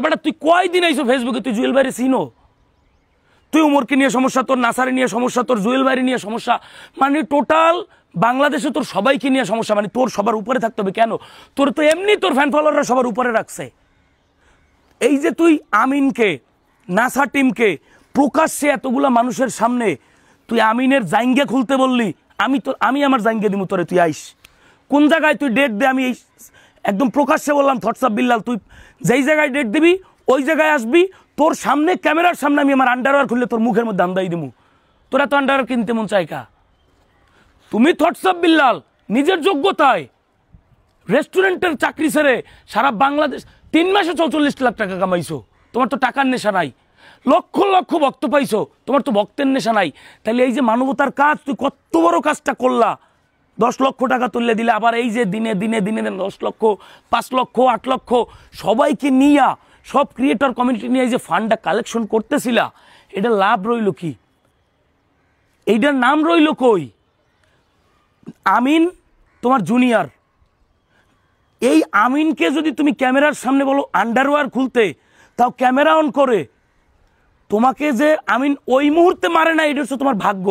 বেটা তুই কয়দিন আইছো ফেসবুকে, তুই জুয়েল ভাইরে চিনো? তুই উমরকে নিয়ে সমস্যা, তোর নাসারে নিয়ে সমস্যা, তোর জুয়েল ভাইরে নিয়ে সমস্যা, মানে টোটাল বাংলাদেশে তোর সবাইকে নিয়ে সমস্যা, মানে তোর সবার উপরে থাকতে হবে কেন? তোর তো এমনি তোর ফ্যান ফলোয়াররা সবার উপরে রাখছে। এই যে তুই আমিনকে, নাসা টিমকে প্রকাশ্যে এতগুলা মানুষের সামনে তুই আমিনের জাইঙ্গে খুলতে বললি, আমি আমার জাইঙ্গে দিব তোরে, তুই আইস কোন জায়গায়, তুই ডেট দে। আমি একদম প্রকাশ্যে বললাম থটসঅ্যাপ বিল্লাল, তুই যেই জায়গায় ডেট দিবি ওই জায়গায় আসবি, তোর সামনে ক্যামেরার সামনে আমি আমার আন্ডারওয়্যার খুললে তোর মুখের মধ্যে আন্দাই দিমু। তোরা তো আন্ডারওয়্যার কিনতে মন চাই কা? তুমি থটসঅ্যাপ বিল্লাল নিজের যোগ্যতায় রেস্টুরেন্টের চাকরি ছেড়ে সারা বাংলাদেশ 3 মাসে 44 লাখ টাকা কামাইছো, তোমার তো টাকার নেশা নাই। লক্ষ লক্ষ ভক্ত পাইছো, তোমার তো ভক্তের নেশা নাই। তাহলে এই যে মানবতার কাজ, তুই কত বড় কাজটা করলা, 10 লক্ষ টাকা তুললে দিলে, আবার এই যে দিনে দিনে দিনে 10 লক্ষ, 5 লক্ষ, 8 লক্ষ সবাইকে নিয়া, সব ক্রিয়েটর কমিউনিটি নিয়ে এই যে ফান্ডটা কালেকশন করতেছিলা, এটা লাভ রইল কি? এইটার নাম রইল কই? আমিন তোমার জুনিয়র, এই আমিনকে যদি তুমি ক্যামেরার সামনে বলো আন্ডারওয়্যার খুলতে, তাও ক্যামেরা অন করে, তোমাকে যে আমিন ওই মুহূর্তে মারে না, এটা হচ্ছে তোমার ভাগ্য।